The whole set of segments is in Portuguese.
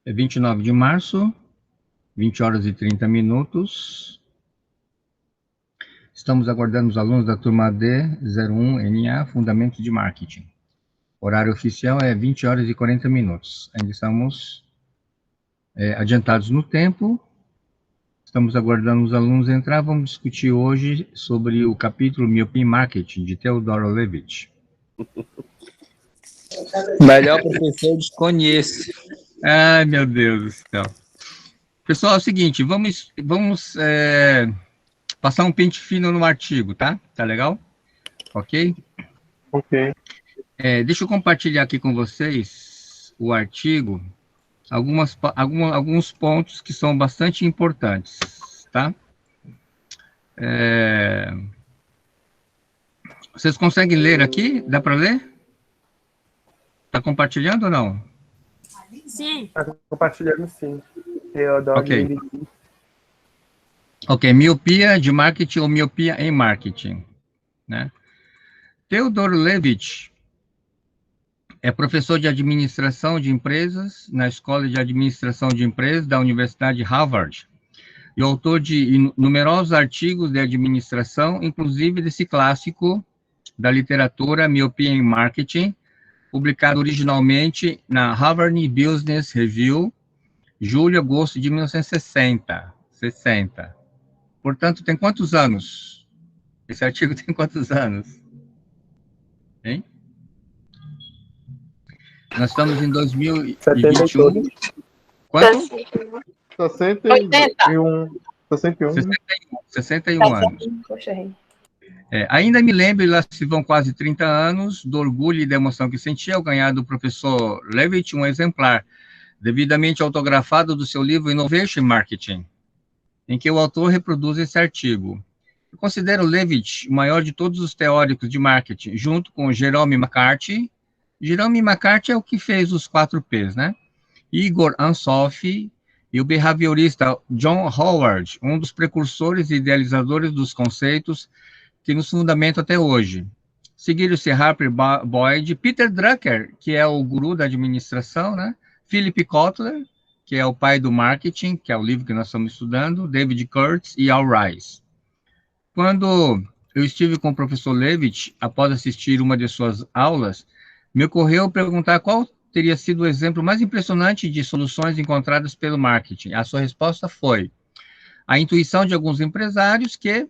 É 29 de março, 20 horas e 30 minutos. Estamos aguardando os alunos da turma D01NA, Fundamentos de Marketing. Horário oficial é 20 horas e 40 minutos. Ainda estamos adiantados no tempo. Estamos aguardando os alunos entrar. Vamos discutir hoje sobre o capítulo Miopia em Marketing, de Theodore Levitt. Melhor professor desconheço. Ai, meu Deus do céu. Pessoal, é o seguinte, vamos passar um pente fino no artigo, tá? Tá legal? Ok? Ok. Deixa eu compartilhar aqui com vocês o artigo, alguns pontos que são bastante importantes, tá? Vocês conseguem ler aqui? Dá para ler? Tá compartilhando ou não? Sim. Tá compartilhando, sim. Theodore Ok. Levitt. Ok, miopia de marketing ou miopia em marketing, né? Theodore Levitt é professor de administração de empresas na Escola de Administração de Empresas da Universidade de Harvard e autor de numerosos artigos de administração, inclusive desse clássico da literatura Miopia em Marketing, publicado originalmente na Harvard Business Review, julho e agosto de 1960. Portanto, tem quantos anos? Esse artigo tem quantos anos? Hein? Nós estamos em 2021. Quanto? 61. 61 anos. Ainda me lembro, lá se vão quase 30 anos, do orgulho e da emoção que senti ao ganhar do professor Levitt um exemplar devidamente autografado do seu livro Innovation Marketing, em que o autor reproduz esse artigo. Eu considero Levitt o maior de todos os teóricos de marketing, junto com Jerome McCarthy. Jerome McCarthy é o que fez os 4 Ps, né? Igor Ansoff e o behaviorista John Howard, um dos precursores e idealizadores dos conceitos que nos fundamentam até hoje. Seguiram-se Harper Boyd, Peter Drucker, que é o guru da administração, né? Philip Kotler, que é o pai do marketing, que é o livro que nós estamos estudando, David Kurtz e Al Rice. Quando eu estive com o professor Levitt, após assistir uma de suas aulas, me ocorreu perguntar qual teria sido o exemplo mais impressionante de soluções encontradas pelo marketing. A sua resposta foi a intuição de alguns empresários que,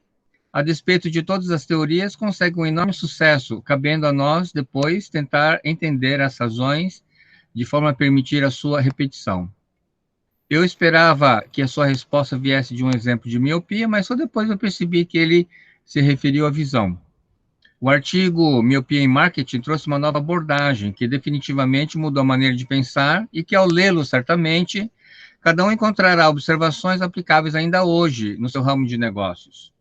a despeito de todas as teorias, conseguem um enorme sucesso, cabendo a nós, depois, tentar entender as razões de forma a permitir a sua repetição. Eu esperava que a sua resposta viesse de um exemplo de miopia, mas só depois eu percebi que ele se referiu à visão. O artigo Miopia em Marketing trouxe uma nova abordagem que definitivamente mudou a maneira de pensar e que, ao lê-lo, certamente, cada um encontrará observações aplicáveis ainda hoje no seu ramo de negócios.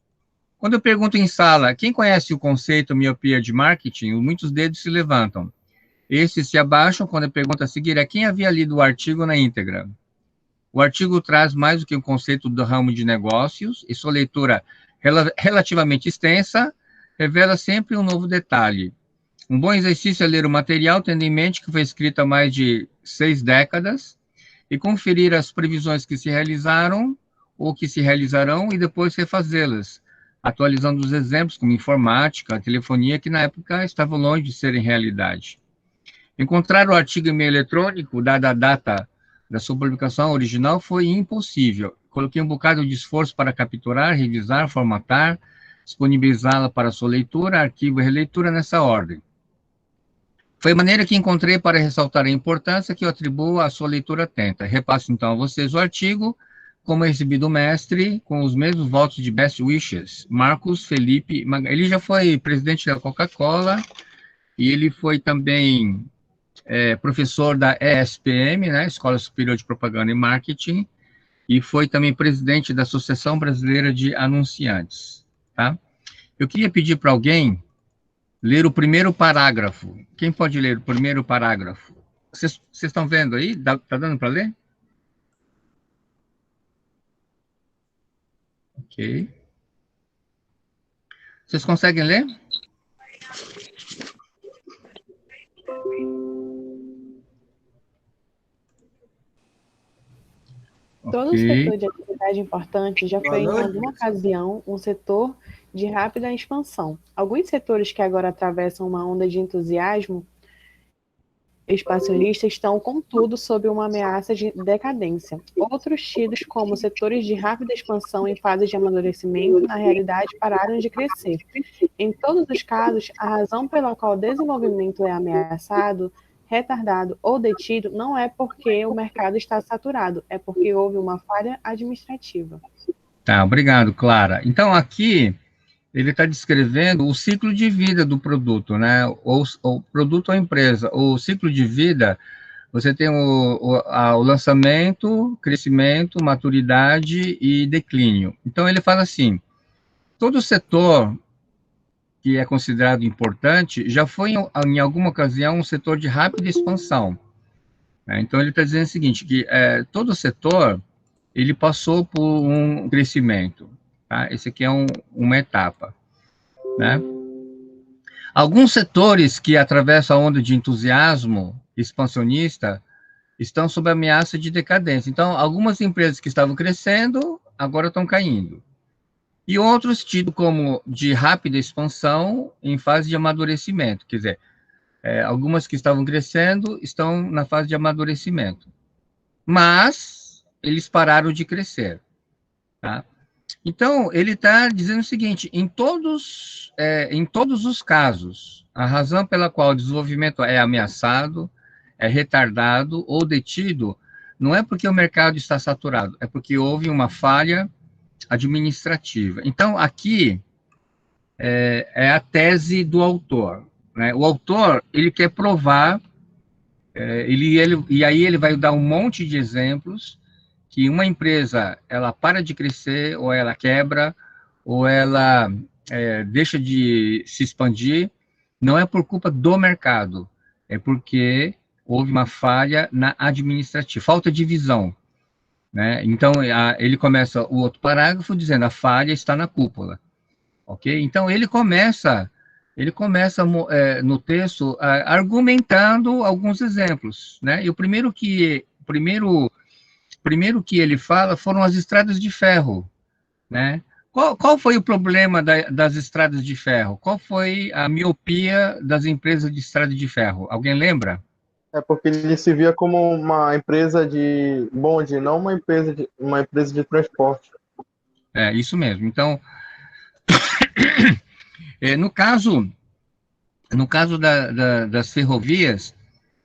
Quando eu pergunto em sala quem conhece o conceito miopia de marketing, muitos dedos se levantam. Esses se abaixam quando a pergunta a seguir é quem havia lido o artigo na íntegra. O artigo traz mais do que um conceito do ramo de negócios, e sua leitura relativamente extensa revela sempre um novo detalhe. Um bom exercício é ler o material, tendo em mente que foi escrito há mais de 6 décadas, e conferir as previsões que se realizaram ou que se realizarão e depois refazê-las, atualizando os exemplos como informática, telefonia, que na época estavam longe de serem realidade. Encontrar o artigo em meio eletrônico, dada a data da sua publicação original, foi impossível. Coloquei um bocado de esforço para capturar, revisar, formatar, disponibilizá-la para sua leitura, arquivo e releitura nessa ordem. Foi a maneira que encontrei para ressaltar a importância que eu atribuo à sua leitura atenta. Repasso então a vocês o artigo, como é recebido o mestre, com os mesmos votos de best wishes. Marcos Felipe, ele já foi presidente da Coca-Cola, e ele foi também professor da ESPM, né, Escola Superior de Propaganda e Marketing, e foi também presidente da Associação Brasileira de Anunciantes, tá? Eu queria pedir para alguém ler o primeiro parágrafo. Quem pode ler o primeiro parágrafo? Vocês estão vendo aí? Tá dando para ler? Ok. Vocês conseguem ler? Todo Ok. setor de atividade importante já foi, em alguma ocasião, um setor de rápida expansão. Alguns setores que agora atravessam uma onda de entusiasmo expansionista estão, contudo, sob uma ameaça de decadência. Outros, tidos como setores de rápida expansão em fase de amadurecimento, na realidade pararam de crescer. Em todos os casos, a razão pela qual o desenvolvimento é ameaçado, retardado ou detido não é porque o mercado está saturado, é porque houve uma falha administrativa. Tá, obrigado, Clara. Então, aqui, ele está descrevendo o ciclo de vida do produto, né? O produto ou empresa. O ciclo de vida, você tem o lançamento, crescimento, maturidade e declínio. Então, ele fala assim, todo setor que é considerado importante já foi, em alguma ocasião, um setor de rápida expansão, né? Então, ele está dizendo o seguinte, que todo setor, ele passou por um crescimento, tá? Esse aqui é uma etapa, né? Alguns setores que atravessam a onda de entusiasmo expansionista estão sob ameaça de decadência. Então, algumas empresas que estavam crescendo, agora estão caindo. E outros tidos como de rápida expansão em fase de amadurecimento. Quer dizer, algumas que estavam crescendo estão na fase de amadurecimento. Mas eles pararam de crescer, tá? Então, ele está dizendo o seguinte, em todos os casos, a razão pela qual o desenvolvimento é ameaçado, é retardado ou detido, não é porque o mercado está saturado, é porque houve uma falha administrativa. Então, aqui é a tese do autor, né? O autor, ele quer provar, e aí ele vai dar um monte de exemplos, que uma empresa, ela para de crescer, ou ela quebra, ou ela deixa de se expandir, não é por culpa do mercado, é porque houve uma falha na administrativa, falta de visão, né? Então, ele começa o outro parágrafo dizendo, a falha está na cúpula, ok? Então, ele começa no texto argumentando alguns exemplos, né? E o primeiro que ele fala foram as estradas de ferro, né? Qual foi o problema das estradas de ferro? Qual foi a miopia das empresas de estrada de ferro? Alguém lembra? É porque ele se via como uma empresa de bonde, não uma empresa de transporte. É, isso mesmo. Então, no caso das ferrovias,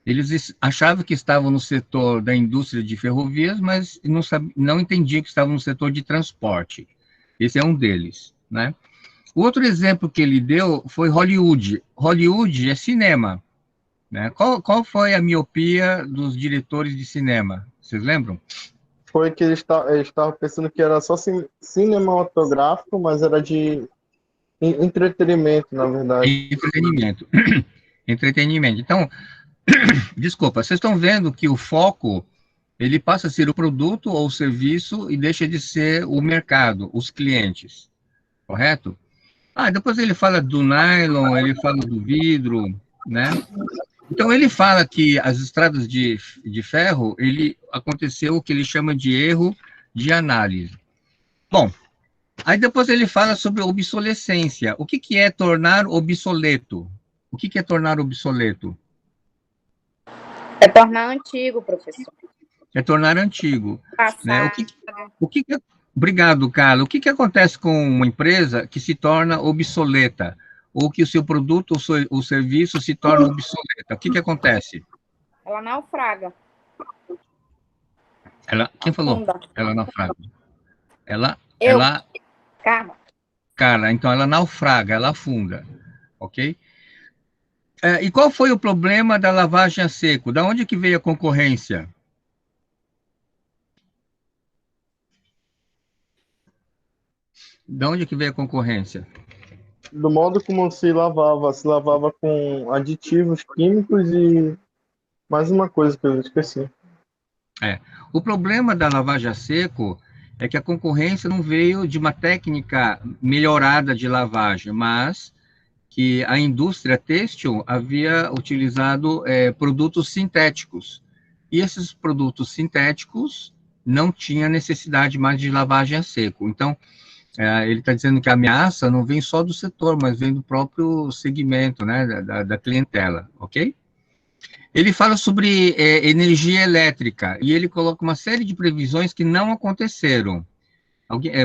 eles achavam que estavam no setor da indústria de ferrovias, mas não entendiam que estavam no setor de transporte. Esse é um deles, né? O outro exemplo que ele deu foi Hollywood. Hollywood é cinema, né? Qual foi a miopia dos diretores de cinema? Vocês lembram? Foi que eles estavam pensando que era só cinematográfico, mas era de entretenimento, na verdade. Entretenimento. Entretenimento. Então, desculpa, vocês estão vendo que o foco, ele passa a ser o produto ou o serviço e deixa de ser o mercado, os clientes, correto? Depois ele fala do nylon, ele fala do vidro, né? Então, ele fala que as estradas de ferro, aconteceu o que ele chama de erro de análise. Bom, aí depois ele fala sobre obsolescência. O que é tornar obsoleto? O que é tornar obsoleto? É tornar antigo, professor. É tornar antigo. Passar. Né? Obrigado, Carla. O que acontece com uma empresa que se torna obsoleta? Ou que o seu produto ou o serviço se torna obsoleta? O que acontece? Ela naufraga. Quem falou? Afunda. Ela naufraga. Carla, então ela naufraga, ela afunda, ok? E qual foi o problema da lavagem a seco? Da onde que veio a concorrência? Da onde que veio a concorrência? Do modo como se lavava com aditivos químicos e mais uma coisa que eu esqueci. O problema da lavagem a seco é que a concorrência não veio de uma técnica melhorada de lavagem, mas que a indústria têxtil havia utilizado produtos sintéticos. E esses produtos sintéticos não tinha necessidade mais de lavagem a seco. Então, ele está dizendo que a ameaça não vem só do setor, mas vem do próprio segmento, né, da clientela, ok? Ele fala sobre energia elétrica, e ele coloca uma série de previsões que não aconteceram.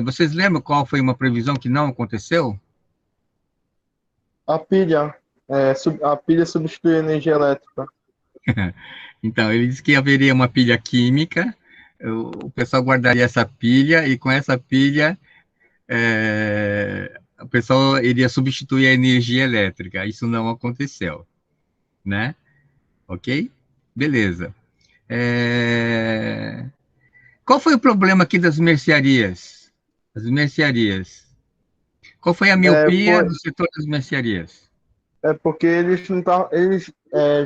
Vocês lembram qual foi uma previsão que não aconteceu? A pilha. A pilha substitui a energia elétrica. Então, ele disse que haveria uma pilha química, o pessoal guardaria essa pilha, e com essa pilha, o pessoal iria substituir a energia elétrica. Isso não aconteceu, né? Ok? Beleza. Qual foi o problema aqui das mercearias? As mercearias. Qual foi a miopia do setor das mercearias? Porque eles não tavam, eles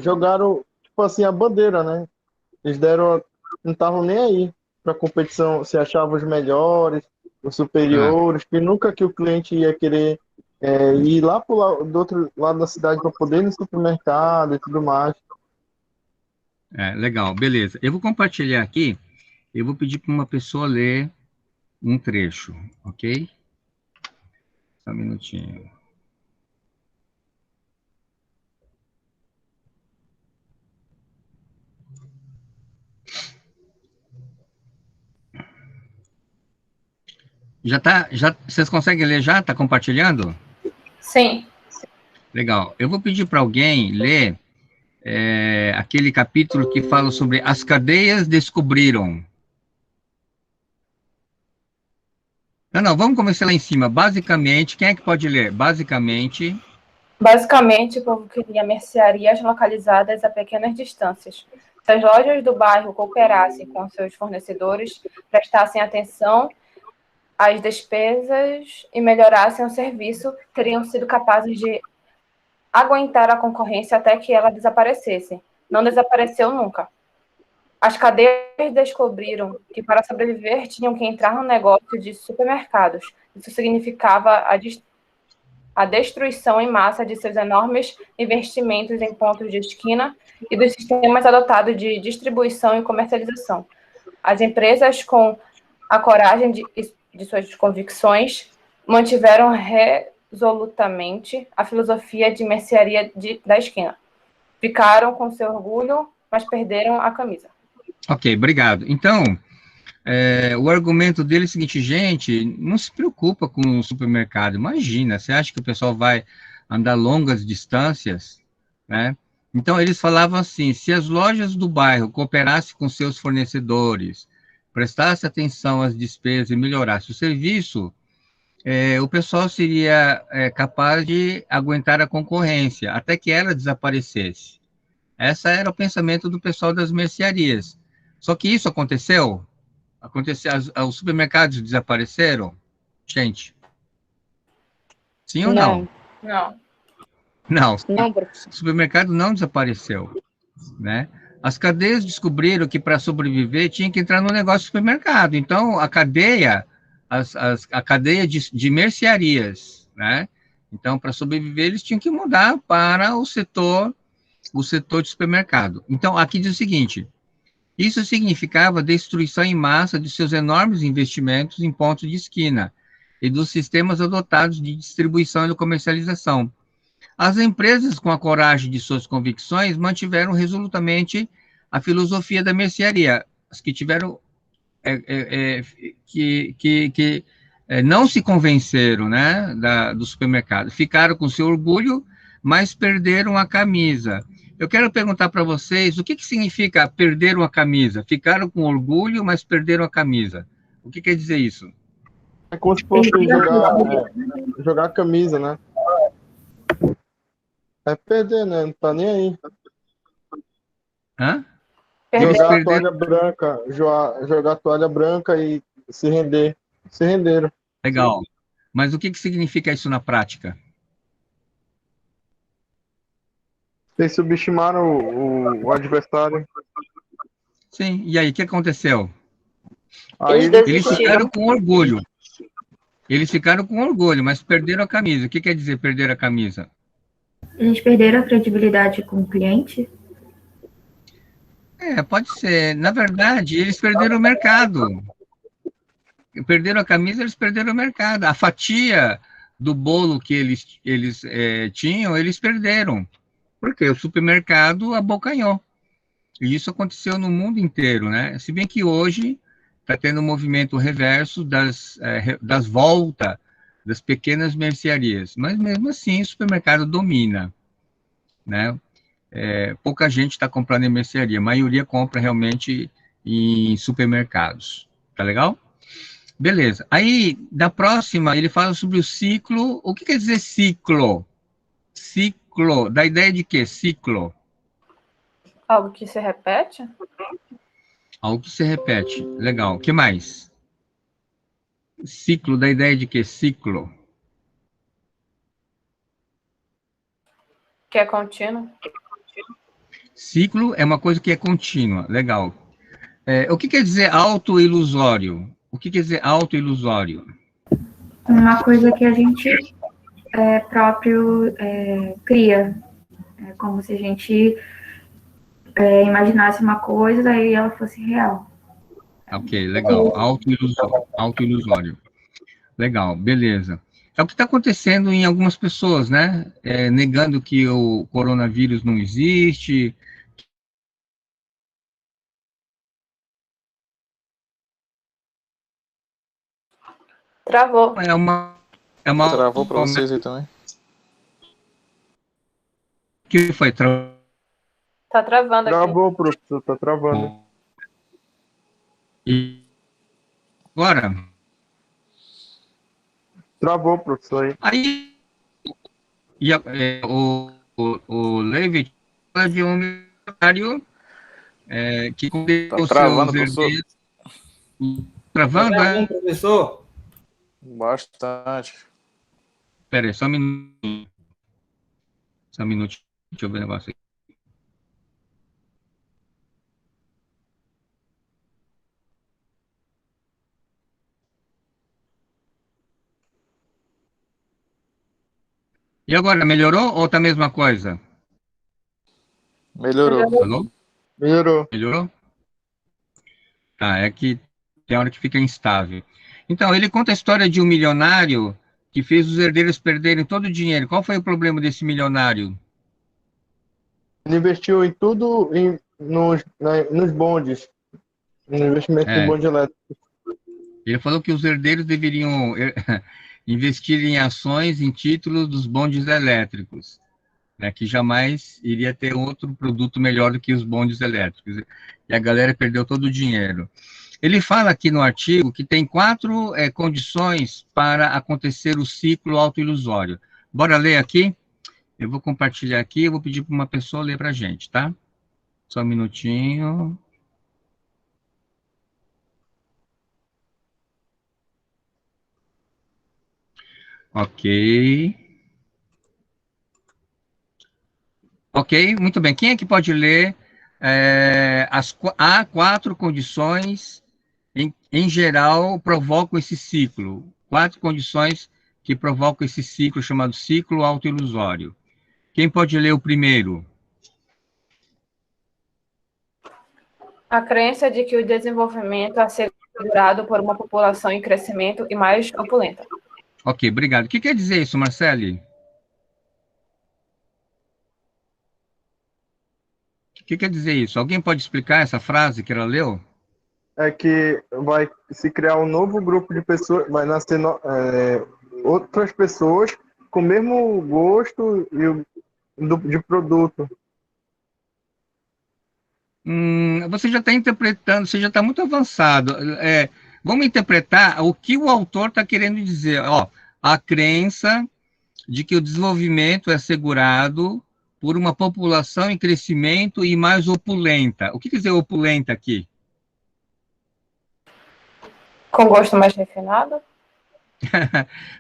jogaram, tipo assim, a bandeira, né? Eles não estavam nem aí para a competição, se achavam os melhores, os superiores, que nunca que o cliente ia querer ir lá do outro lado da cidade para poder ir no supermercado e tudo mais. Legal, beleza. Eu vou compartilhar aqui, eu vou pedir para uma pessoa ler um trecho, ok? Só um minutinho. Vocês conseguem ler já? Está compartilhando? Sim. Legal. Eu vou pedir para alguém ler aquele capítulo que fala sobre as cadeias descobriram. Não, vamos começar lá em cima. Basicamente, quem é que pode ler? Basicamente, o povo queria mercearias localizadas a pequenas distâncias. Se as lojas do bairro cooperassem com seus fornecedores, prestassem atenção às despesas e melhorassem o serviço, teriam sido capazes de aguentar a concorrência até que ela desaparecesse. Não desapareceu nunca. As cadeias descobriram que, para sobreviver, tinham que entrar no negócio de supermercados. Isso significava a destruição em massa de seus enormes investimentos em pontos de esquina e dos sistemas adotados de distribuição e comercialização. As empresas, com a coragem de suas convicções, mantiveram resolutamente a filosofia de mercearia da esquina. Ficaram com seu orgulho, mas perderam a camisa. Ok, obrigado. Então, o argumento dele é o seguinte, gente, não se preocupa com o supermercado, imagina, você acha que o pessoal vai andar longas distâncias, né? Então, eles falavam assim, se as lojas do bairro cooperassem com seus fornecedores, prestassem atenção às despesas e melhorassem o serviço, o pessoal seria capaz de aguentar a concorrência, até que ela desaparecesse. Esse era o pensamento do pessoal das mercearias. Só que isso aconteceu? Os supermercados desapareceram? Gente. Sim ou não? Não. Não, o supermercado não desapareceu, né? As cadeias descobriram que para sobreviver tinha que entrar no negócio do supermercado. Então, a cadeia de mercearias, né? Então, para sobreviver, eles tinham que mudar para o setor de supermercado. Então, aqui diz o seguinte, isso significava destruição em massa de seus enormes investimentos em pontos de esquina e dos sistemas adotados de distribuição e comercialização. As empresas, com a coragem de suas convicções, mantiveram resolutamente a filosofia da mercearia. As que tiveram não se convenceram, né, do supermercado. Ficaram com seu orgulho, mas perderam a camisa. Eu quero perguntar para vocês, o que significa perder uma camisa? Ficaram com orgulho, mas perderam a camisa. O que quer dizer isso? É como se fosse jogar a camisa, né? É perder, né? Não tá nem aí. Hã? Jogar a toalha branca, jogar a toalha branca e se render. Se renderam. Legal. Mas o que significa isso na prática? Eles subestimaram o adversário. Sim, e aí, o que aconteceu? Aí eles ficaram com orgulho. Eles ficaram com orgulho, mas perderam a camisa. O que quer dizer perder a camisa? Eles perderam a credibilidade com o cliente? Pode ser. Na verdade, eles perderam o mercado. Perderam a camisa, eles perderam o mercado. A fatia do bolo que eles tinham, eles perderam. Porque o supermercado abocanhou. E isso aconteceu no mundo inteiro, né? Se bem que hoje está tendo um movimento reverso das voltas das pequenas mercearias. Mas mesmo assim, o supermercado domina, né? Pouca gente está comprando em mercearia. A maioria compra realmente em supermercados. Tá legal? Beleza. Aí, da próxima, ele fala sobre o ciclo. O que quer dizer ciclo? Ciclo. Da ideia de quê? Ciclo. Algo que se repete? Algo que se repete. Legal. O que mais? Ciclo. Da ideia de quê? Ciclo. Que é contínuo? Ciclo é uma coisa que é contínua. Legal. O que quer dizer autoilusório? O que quer dizer autoilusório? Uma coisa que a gente próprio cria. É como se a gente imaginasse uma coisa e ela fosse real. Ok, legal. Autoilusório. Legal, beleza. É o que está acontecendo em algumas pessoas, né? Negando que o coronavírus não existe. Travou. É uma Travou para vocês aí também? que foi Tá travando aqui. Travou, professor, tá travando. E agora, Travou, professor, aí. o Levitt fala de um milionário que Tá com travando, seus professor? herdeiros. Travando, professor? Bastante. Espera aí, só um minutinho. Só um minutinho. Deixa eu ver o negócio aqui. E agora, melhorou ou tá a mesma coisa? Melhorou. Alô? Melhorou. Melhorou? Tá, é que tem hora que fica instável. Então, ele conta a história de um milionário que fez os herdeiros perderem todo o dinheiro. Qual foi o problema desse milionário? Ele investiu em tudo nos bondes. No investimento em bonde elétrico. Ele falou que os herdeiros deveriam investir em ações, em títulos dos bondes elétricos, né, que jamais iria ter outro produto melhor do que os bondes elétricos. E a galera perdeu todo o dinheiro. Ele fala aqui no artigo que tem 4 condições para acontecer o ciclo autoilusório. Bora ler aqui? Eu vou compartilhar aqui, eu vou pedir para uma pessoa ler para a gente, tá? Só um minutinho. Ok. Ok, muito bem. Quem é que pode ler? Há 4 condições, em geral, provocam esse ciclo. 4 condições que provocam esse ciclo, chamado ciclo autoilusório. Quem pode ler o primeiro? A crença de que o desenvolvimento é assegurado por uma população em crescimento e mais opulenta. Ok, obrigado. O que quer dizer isso, Marcele? O que quer dizer isso? Alguém pode explicar essa frase que ela leu? É que vai se criar um novo grupo de pessoas, vai nascer outras pessoas com o mesmo gosto de produto. Você já está interpretando, você já está muito avançado. Vamos interpretar o que o autor está querendo dizer. Ó, a crença de que o desenvolvimento é assegurado por uma população em crescimento e mais opulenta. O que quer dizer opulenta aqui? Com gosto mais refinado?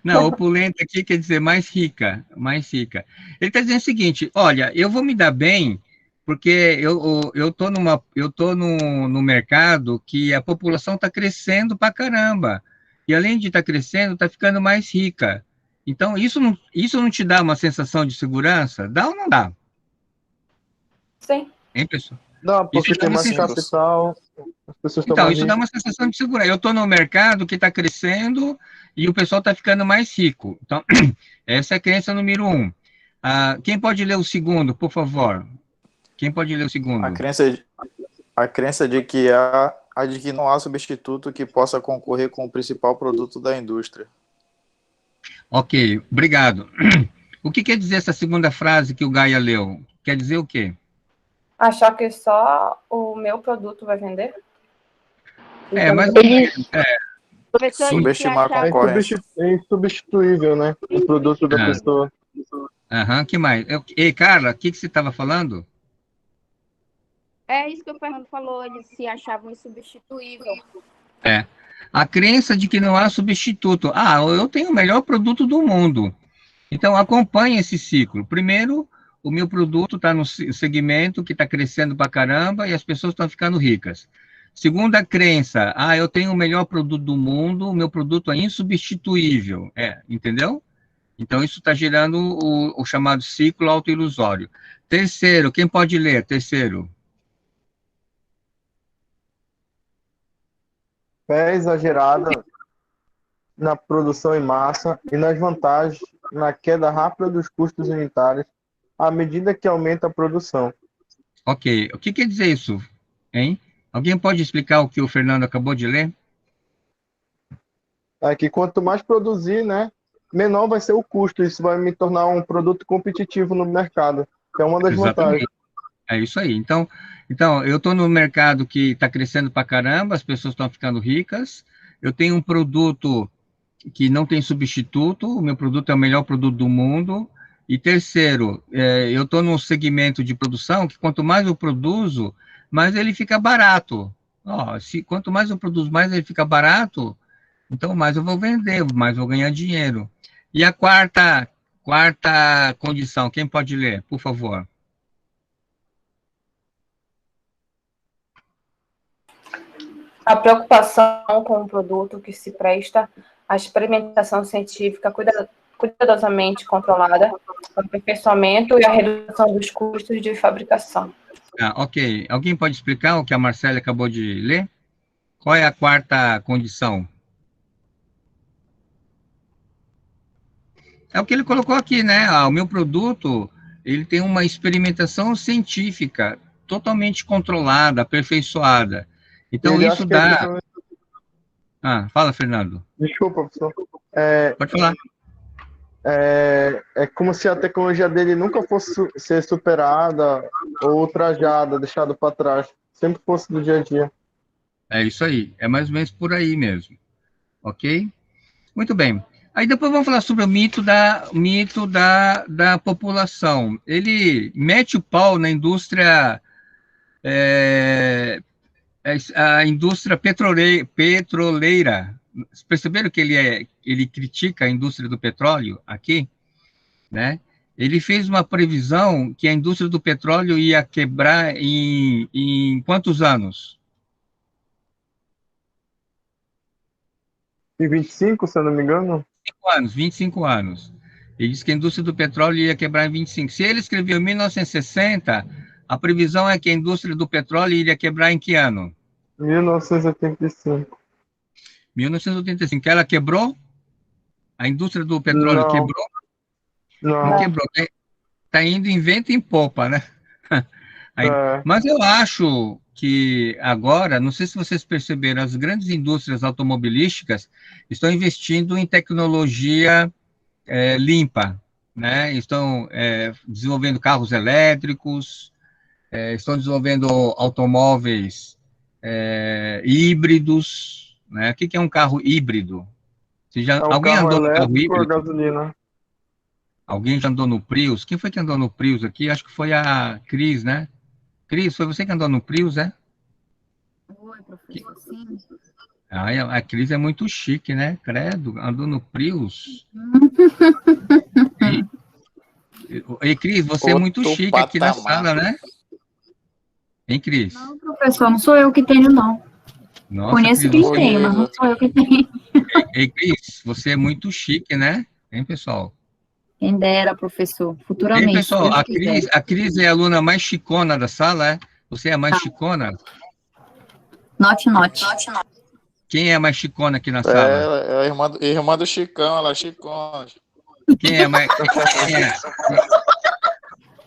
Não, opulenta aqui quer dizer mais rica, mais rica. Ele está dizendo o seguinte, olha, eu vou me dar bem porque eu tô no mercado que a população está crescendo pra caramba. E além de estar crescendo, está ficando mais rica. Então, isso não te dá uma sensação de segurança? Dá ou não dá? Sim. Hein, pessoal? Não, porque Isso tem dá uma mais sensação- capital, as pessoas estão Então, mais isso dá ricas. uma sensação de segurança. Eu estou no mercado que está crescendo e o pessoal está ficando mais rico. Então, essa é a crença número 1. Quem pode ler o segundo, por favor? Quem pode ler o A segundo? crença de que a de que não há substituto que possa concorrer com o principal produto da indústria. Ok, obrigado. O que quer dizer essa segunda frase que o Gaia leu? Quer dizer o quê? Achar que só o meu produto vai vender? Mas Professor, ele se Subestimar a achava, concorrência. É insubstituível, né? O produto da pessoa. que mais? Ei, Carla, o que você estava falando? é isso que o Fernando falou, eles se achavam insubstituível. A crença de que não há substituto. Eu tenho o melhor produto do mundo. Então, acompanhe esse ciclo. Primeiro, o meu produto está no segmento que está crescendo para caramba e as pessoas estão ficando ricas. Segunda crença, eu tenho o melhor produto do mundo, o meu produto é insubstituível. Entendeu? Então, isso está gerando o chamado ciclo autoilusório. Terceiro, quem pode ler? Terceiro. Fé exagerada na produção em massa e nas vantagens na queda rápida dos custos unitários à medida que aumenta a produção. Ok. O que quer dizer isso? Hein? Alguém pode explicar o que o Fernando acabou de ler? É que quanto mais produzir, né, menor vai ser o custo. Isso vai me tornar um produto competitivo no mercado, que é uma das vantagens. É isso aí. Então eu estou no mercado que está crescendo para caramba, as pessoas estão ficando ricas. Eu tenho um produto que não tem substituto, o meu produto é o melhor produto do mundo. E terceiro, eu estou num segmento de produção que quanto mais eu produzo, mais ele fica barato. Quanto mais eu produzo, mais ele fica barato, então mais eu vou vender, mais eu vou ganhar dinheiro. E a quarta condição, quem pode ler, por favor? A preocupação com um produto que se presta à experimentação científica cuidadosamente controlada, o aperfeiçoamento e a redução dos custos de fabricação. Ok. Alguém pode explicar o que a Marcela acabou de ler? Qual é a quarta condição? É o que ele colocou aqui, né? O meu produto, ele tem uma experimentação científica totalmente controlada, aperfeiçoada. Então, Ele isso acha que é dá... justamente- fala, Fernando. Desculpa, professor. Pode falar. É como se a tecnologia dele nunca fosse ser superada ou ultrajada, deixada para trás. Sempre fosse do dia a dia. É isso aí. É mais ou menos por aí mesmo. Ok? Muito bem. Aí depois vamos falar sobre o mito da população. Ele mete o pau na indústria... a indústria petroleira. Vocês perceberam que ele critica a indústria do petróleo aqui, né? Ele fez uma previsão que a indústria do petróleo ia quebrar em quantos anos? Em 25, se eu não me engano. 25 anos. Ele disse que a indústria do petróleo ia quebrar em 25. Se ele escreveu em 1960, a previsão é que a indústria do petróleo iria quebrar em que ano? 1985. 1985. Ela quebrou? A indústria do petróleo Não. quebrou? Não Não. quebrou. Está indo em vento em popa, né? Mas eu acho que agora, não sei se vocês perceberam, as grandes indústrias automobilísticas estão investindo em tecnologia limpa, né? Estão desenvolvendo carros elétricos, estão desenvolvendo automóveis híbridos, né? O que é um carro híbrido? Alguém carro andou no carro elétrico ou híbrido? gasolina? Alguém já andou no Prius? Quem foi que andou no Prius aqui? Acho que foi a Cris, né? Cris, foi você que andou no Prius, é? Oi, professor, sim. A Cris é muito chique, né? Credo, andou no Prius. E Cris, você é muito chique aqui na sala, né? Hein, Cris? Não, professor, não sou eu que tenho, não. Nossa, Conheço Cris, quem tem, mas não sou eu que tenho. Ei, Cris, você é muito chique, né? Hein, pessoal? Quem dera, professor, futuramente. Ei, pessoal, a Cris é a aluna mais chicona da sala, é? Você é a mais chicona? Note. Quem é a mais chicona aqui na É, sala? é a irmã do Chicão, ela é Chicona. Quem é a mais,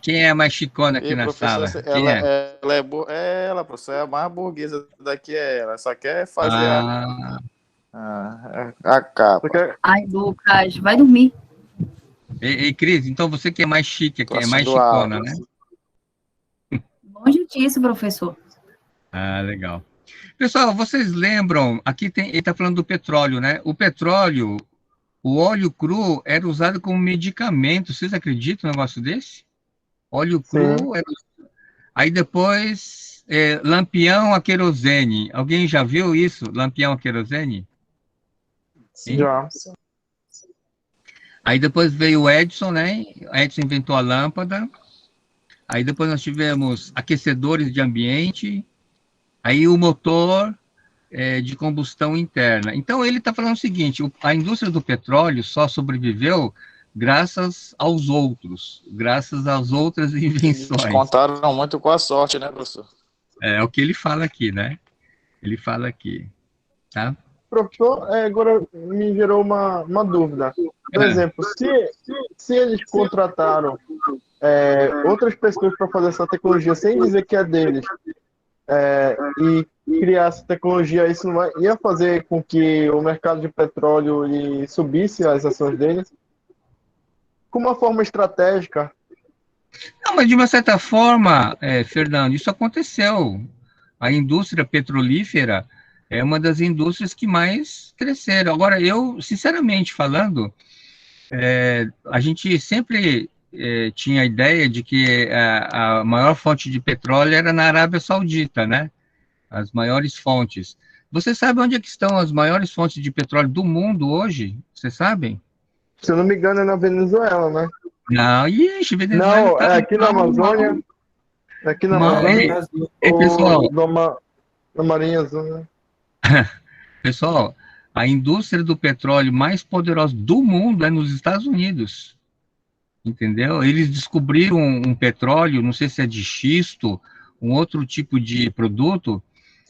quem é a mais chicona aqui E, na professor, sala? Quem é? ela é ela, professor, é a mais burguesa daqui, é ela. Só quer fazer Ah, a capa. Porque Ai, Lucas, vai dormir. e Cris, então você que é mais chique, Tô que é mais assistindo a chicona, aula. né? Longe disso, professor. Ah, legal. Pessoal, vocês lembram, aqui tem, ele está falando do petróleo, né? O petróleo, o óleo cru era usado como medicamento. Vocês acreditam num negócio desse? Óleo sim, cru, aí depois, lampião a querosene. Alguém já viu isso? Lampião a querosene? Hein? já. Aí depois veio o Edison, né? Edison inventou a lâmpada. Aí depois nós tivemos aquecedores de ambiente. Aí o motor de combustão interna. Então ele está falando o seguinte: a indústria do petróleo só sobreviveu graças aos outros, graças às outras Eles invenções. contaram muito com a sorte, né, professor? É o que ele fala aqui, né? Ele fala aqui, tá? Professor, agora me gerou uma dúvida. Por exemplo, se eles contrataram outras pessoas para fazer essa tecnologia sem dizer que é deles, e criar essa tecnologia, isso não ia fazer com que o mercado de petróleo ele subisse as ações deles? Com uma forma estratégica. Não, mas de uma certa forma, Fernando, isso aconteceu. A indústria petrolífera é uma das indústrias que mais cresceram. Agora, eu, sinceramente falando, a gente sempre tinha a ideia de que a maior fonte de petróleo era na Arábia Saudita, né? As maiores fontes. Você sabe onde é que estão as maiores fontes de petróleo do mundo hoje? Vocês sabem? Se eu não me engano, é na Venezuela, né? Não, ixi, Venezuela Não, está é aqui na Amazônia. É aqui na mal. Amazônia. Pessoal, Ou na Marinha Azul, né? pessoal, a indústria do petróleo mais poderosa do mundo é nos Estados Unidos, entendeu? Eles descobriram um petróleo, não sei se é de xisto, um outro tipo de produto,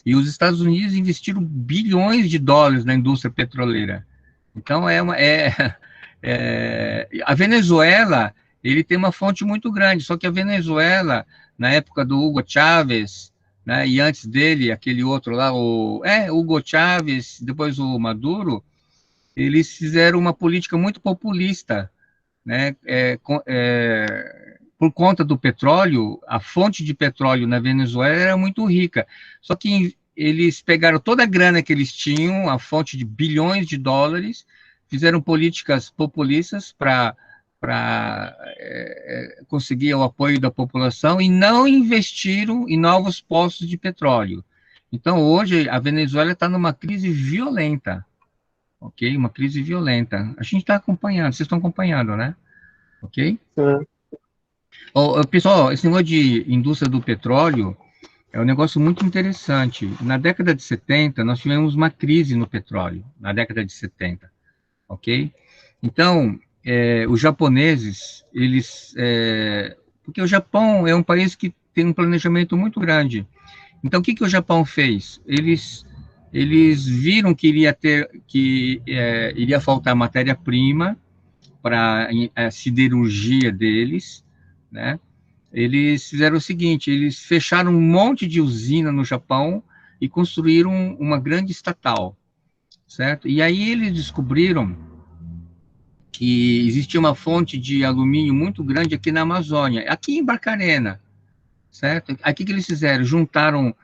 e os Estados Unidos investiram bilhões de dólares na indústria petroleira. Então, a Venezuela, ele tem uma fonte muito grande, só que a Venezuela, na época do Hugo Chávez, né, e antes dele, aquele outro lá, Hugo Chávez, depois o Maduro, eles fizeram uma política muito populista, né, por conta do petróleo, a fonte de petróleo na Venezuela era muito rica, só que eles pegaram toda a grana que eles tinham, a fonte de bilhões de dólares, fizeram políticas populistas para conseguir o apoio da população e não investiram em novos postos de petróleo. Então, hoje, a Venezuela está numa crise violenta, ok? Uma crise violenta. A gente está acompanhando, vocês estão acompanhando, né? Ok? Sim. Pessoal, esse negócio de indústria do petróleo é um negócio muito interessante. Na década de 70, nós tivemos uma crise no petróleo, na década de 70, ok? Então, os japoneses, porque o Japão é um país que tem um planejamento muito grande. Então, o que o Japão fez? Eles viram que iria faltar matéria-prima para a siderurgia deles, né? Eles fizeram o seguinte: eles fecharam um monte de usina no Japão e construíram uma grande estatal, certo? E aí eles descobriram que existia uma fonte de alumínio muito grande aqui na Amazônia, aqui em Barcarena, certo? Aqui que eles fizeram, juntaram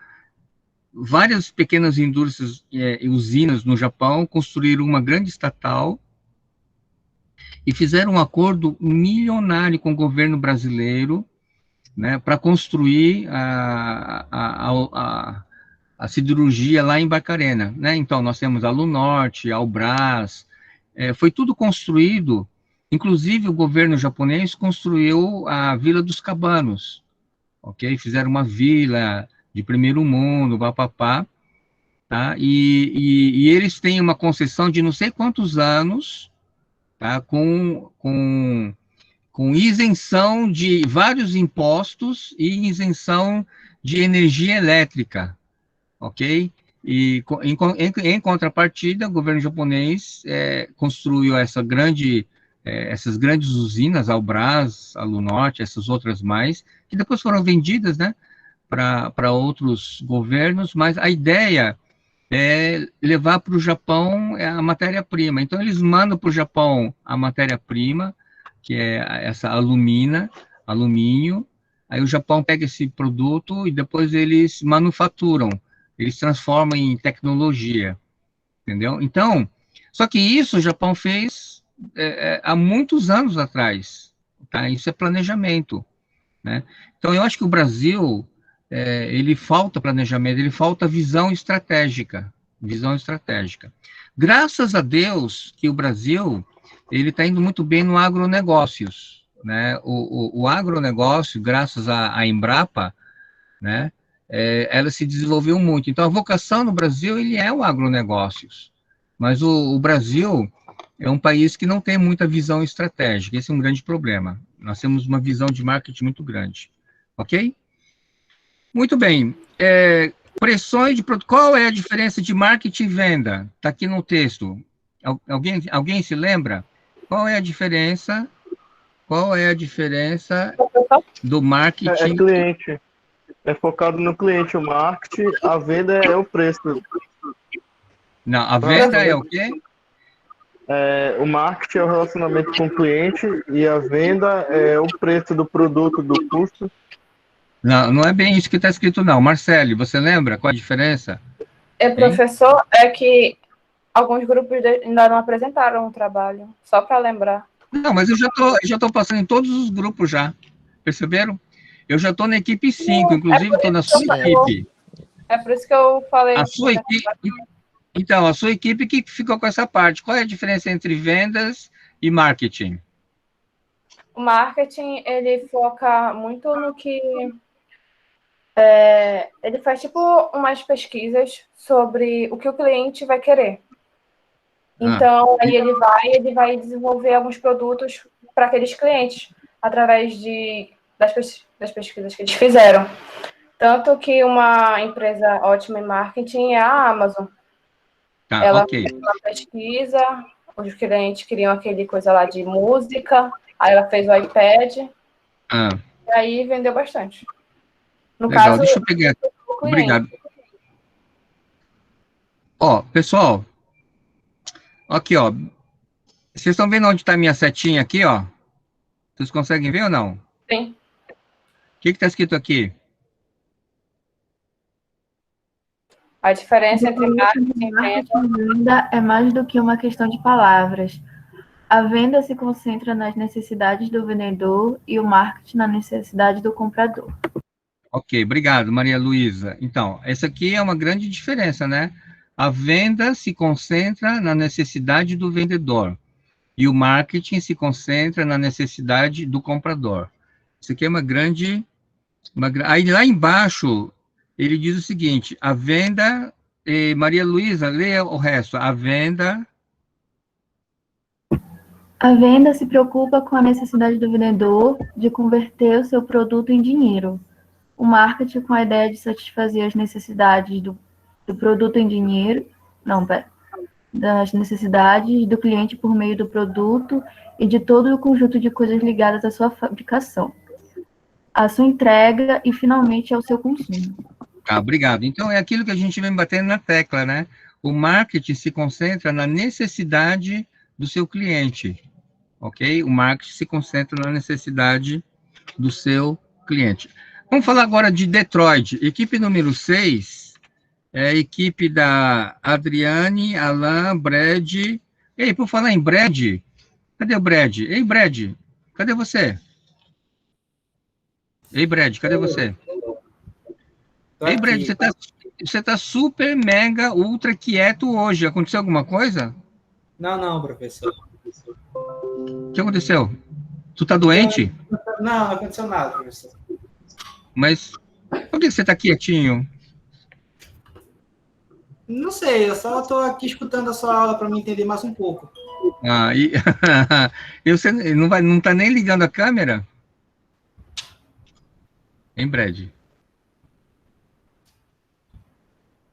várias pequenas indústrias e usinas no Japão, construíram uma grande estatal e fizeram um acordo milionário com o governo brasileiro, né, para construir a siderurgia lá em Barcarena, né? Então, nós temos a Lunorte, a Albras, foi tudo construído, inclusive o governo japonês construiu a Vila dos Cabanos, ok? Fizeram uma vila de primeiro mundo, papapá, tá? E eles têm uma concessão de não sei quantos anos, tá? Com com isenção de vários impostos e isenção de energia elétrica, ok? E em contrapartida, o governo japonês construiu essas grandes usinas, a Albras, a Lunorte, essas outras mais, que depois foram vendidas, né, para outros governos, mas a ideia é levar para o Japão a matéria-prima. Então, eles mandam para o Japão a matéria-prima, que é essa alumínio, aí o Japão pega esse produto e depois eles manufaturam, eles transformam em tecnologia, entendeu? Então, só que isso o Japão fez há muitos anos atrás, tá? Isso é planejamento, né? Então, eu acho que o Brasil, ele falta planejamento, ele falta visão estratégica, Graças a Deus que o Brasil, ele está indo muito bem no agronegócios, né? O agronegócio, graças à Embrapa, né? Ela se desenvolveu muito. Então, a vocação no Brasil, ele é o agronegócios. Mas o Brasil é um país que não tem muita visão estratégica. Esse é um grande problema. Nós temos uma visão de marketing muito grande. Ok? Muito bem. Pressões de produto. Qual é a diferença de marketing e venda? Está aqui no texto. Alguém se lembra? Qual é a diferença? Qual é a diferença do marketing? É cliente. É focado no cliente, o marketing, a venda é o preço. Não, a venda é o quê? O marketing é o relacionamento com o cliente e a venda é o preço do produto, do custo. Não, não é bem isso que está escrito, não. Marcelo, você lembra qual a diferença? Professor, é que alguns grupos ainda não apresentaram o trabalho, só para lembrar. Não, mas eu já tô passando em todos os grupos já. Perceberam? Eu já estou na equipe 5, inclusive estou na sua equipe. É por isso que eu falei. A sua equipe. Então, a sua equipe que ficou com essa parte. Qual é a diferença entre vendas e marketing? O marketing, ele foca muito no que... ele faz, tipo, umas pesquisas sobre o que o cliente vai querer. Então, aí ele vai desenvolver alguns produtos para aqueles clientes, através das pesquisas que eles fizeram. Tanto que uma empresa ótima em marketing é a Amazon. Ela fez uma pesquisa, os clientes queriam aquele coisa lá de música, aí ela fez o iPad, e aí vendeu bastante. No Legal, caso, deixa eu pegar. Obrigado. Pessoal, aqui, vocês estão vendo onde está a minha setinha aqui, ó? Vocês conseguem ver ou não? Sim. O que está escrito aqui? A diferença entre marketing e venda é mais do que uma questão de palavras. A venda se concentra nas necessidades do vendedor e o marketing na necessidade do comprador. Ok, obrigado, Maria Luísa. Então, essa aqui é uma grande diferença, né? A venda se concentra na necessidade do vendedor e o marketing se concentra na necessidade do comprador. Isso aqui é uma grande... Aí lá embaixo, ele diz o seguinte, a venda... Maria Luísa, leia o resto. A venda se preocupa com a necessidade do vendedor de converter o seu produto em dinheiro. O marketing com a ideia de satisfazer as necessidades do produto em dinheiro, das necessidades do cliente por meio do produto e de todo o conjunto de coisas ligadas à sua fabricação, à sua entrega e, finalmente, ao seu consumo. Obrigado. Então, é aquilo que a gente vem batendo na tecla, né? O marketing se concentra na necessidade do seu cliente, ok? O marketing se concentra na necessidade do seu cliente. Vamos falar agora de Detroit. Equipe número 6 é a equipe da Adriane, Alan, Brad. Ei, por falar em Brad, cadê o Brad? Ei, Brad, cadê você? Ei, Brad, cadê você? Ei, Brad, você tá super, mega, ultra quieto hoje. Aconteceu alguma coisa? Não, professor. O que aconteceu? Tu tá doente? Não aconteceu nada, professor. Mas por que você tá quietinho? Não sei, eu só estou aqui escutando a sua aula para me entender mais um pouco. Ah, e, e você não está nem ligando a câmera? Hein, Brad?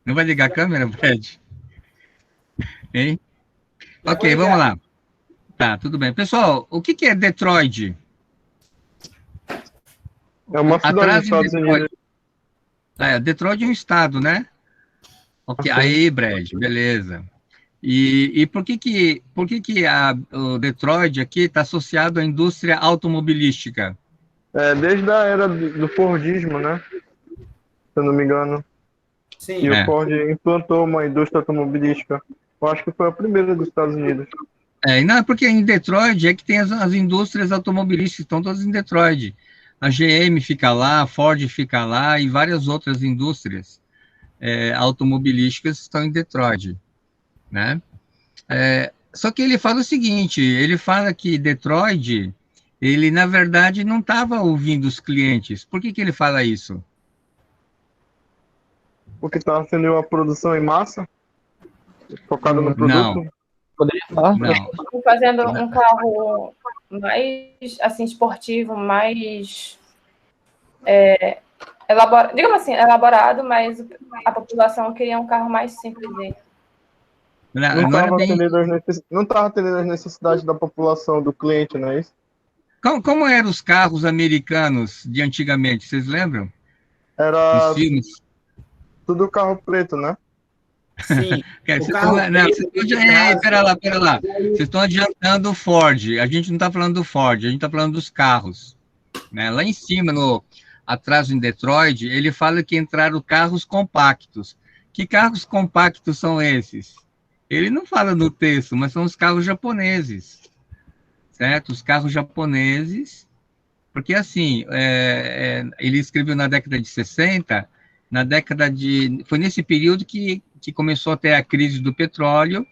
Não vai ligar a câmera, Brad? Hein? Já vou Ok, vamos ligar. lá. Tá, tudo bem. Pessoal, o que é Detroit? É uma cidade dos Atrás de Estados Detroit. Unidos. Detroit é um estado, né? Ok, Ok. aí, Brad, beleza. E por que o Detroit aqui está associado à indústria automobilística? Desde a era do Fordismo, né? Se eu não me engano. Sim. E o Ford implantou uma indústria automobilística. Eu acho que foi a primeira dos Estados Unidos. Não, porque em Detroit é que tem as indústrias automobilísticas, estão todas em Detroit. A GM fica lá, a Ford fica lá e várias outras indústrias automobilísticas estão em Detroit, né? Só que ele fala o seguinte, ele fala que Detroit, ele na verdade não estava ouvindo os clientes. Por que ele fala isso? Porque estava sendo uma produção em massa, focada no Não, produto. Poderia falar? não. Fazendo um carro mais, assim, esportivo, mais elaborado, digamos assim, elaborado, mas a população queria um carro mais simples. Não Não era estava bem... atendendo às necessidades da população, do cliente, não é isso? Como eram os carros americanos de antigamente? Vocês lembram? Dos Era filmes? tudo carro preto, né? Sim. Vocês O carro estão, não, preto, vocês de estão, trás, pera lá. Vocês estão adiantando o Ford. A gente não está falando do Ford, a gente está falando dos carros. Né? Lá em cima, atrás em Detroit, ele fala que entraram carros compactos. Que carros compactos são esses? Ele não fala no texto, mas são os carros japoneses. Certo? Os carros japoneses. Porque, assim, ele escreveu na década de 60, foi nesse período que começou a ter a crise do petróleo,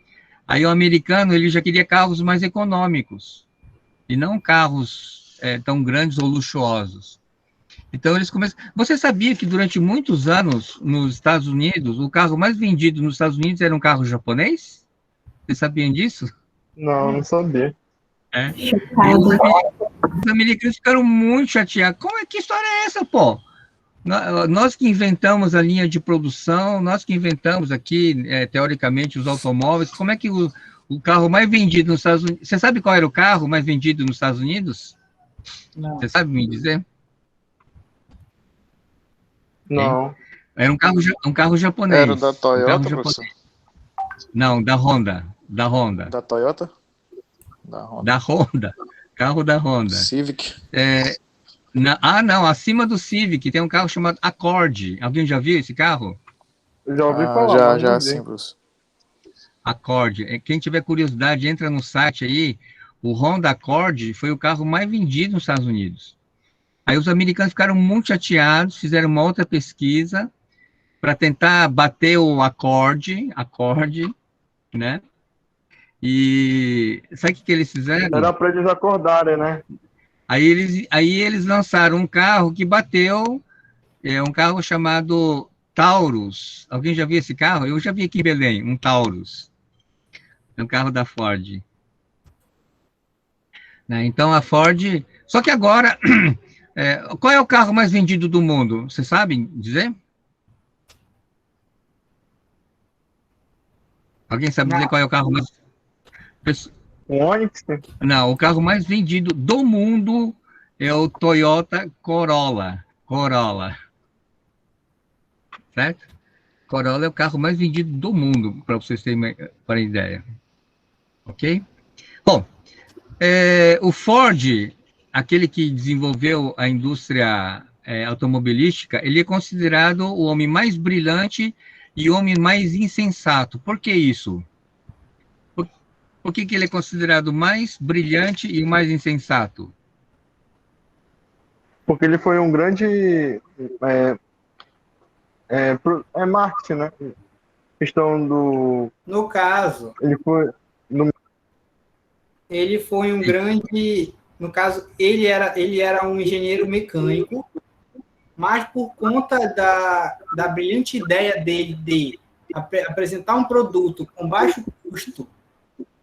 aí o americano ele já queria carros mais econômicos, e não carros tão grandes ou luxuosos. Então, eles começam... Você sabia que durante muitos anos, nos Estados Unidos, o carro mais vendido nos Estados Unidos era um carro japonês? Vocês sabiam disso? Não sabia. E os americanos ficaram muito chateados. Que história é essa, pô? Nós que inventamos a linha de produção, nós que inventamos aqui, teoricamente, os automóveis, como é que o carro mais vendido nos Estados Unidos... Você sabe qual era o carro mais vendido nos Estados Unidos? Não. Você sabe me dizer? Não. Era um carro japonês. Era o da Toyota, professor? Não, da Honda. Da Honda. Da Toyota? Da Honda. Carro da Honda. Civic. Não, acima do Civic tem um carro chamado Accord. Alguém já viu esse carro? Já ouvi falar. Já, sim, professor. Accord. Quem tiver curiosidade, entra no site aí. O Honda Accord foi o carro mais vendido nos Estados Unidos. Aí os americanos ficaram muito chateados, fizeram uma outra pesquisa para tentar bater o Accord, né? E sabe o que eles fizeram? Era para eles acordarem, né? Aí eles lançaram um carro que bateu, um carro chamado Taurus. Alguém já viu esse carro? Eu já vi aqui em Belém, um Taurus. É um carro da Ford. Né? Então a Ford... Só que agora, qual é o carro mais vendido do mundo? Você sabe dizer? Alguém sabe dizer qual é o carro mais... Um Onix? Não, o carro mais vendido do mundo é o Toyota Corolla. Certo? Corolla é o carro mais vendido do mundo, para vocês terem uma ideia. Ok? Bom, o Ford, aquele que desenvolveu a indústria automobilística, ele é considerado o homem mais brilhante e o homem mais insensato. Por que isso? Por que ele é considerado mais brilhante e mais insensato? Porque ele foi um grande marketing, né? Questão do... No caso, ele foi um grande... No caso, ele era um engenheiro mecânico, mas por conta da brilhante ideia dele de apresentar um produto com baixo custo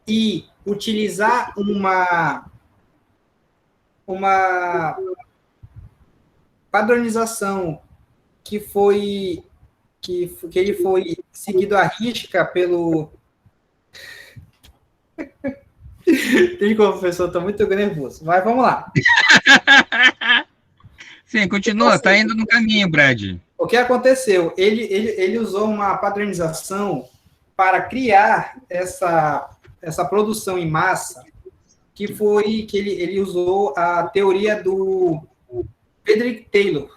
e utilizar uma padronização que ele foi seguido à risca pelo... Desculpa, professor, estou muito nervoso. Mas vamos lá. Sim, continua, está indo no caminho, Brad. O que aconteceu? Ele usou uma padronização para criar essa produção em massa, que ele usou a teoria do Frederick Taylor.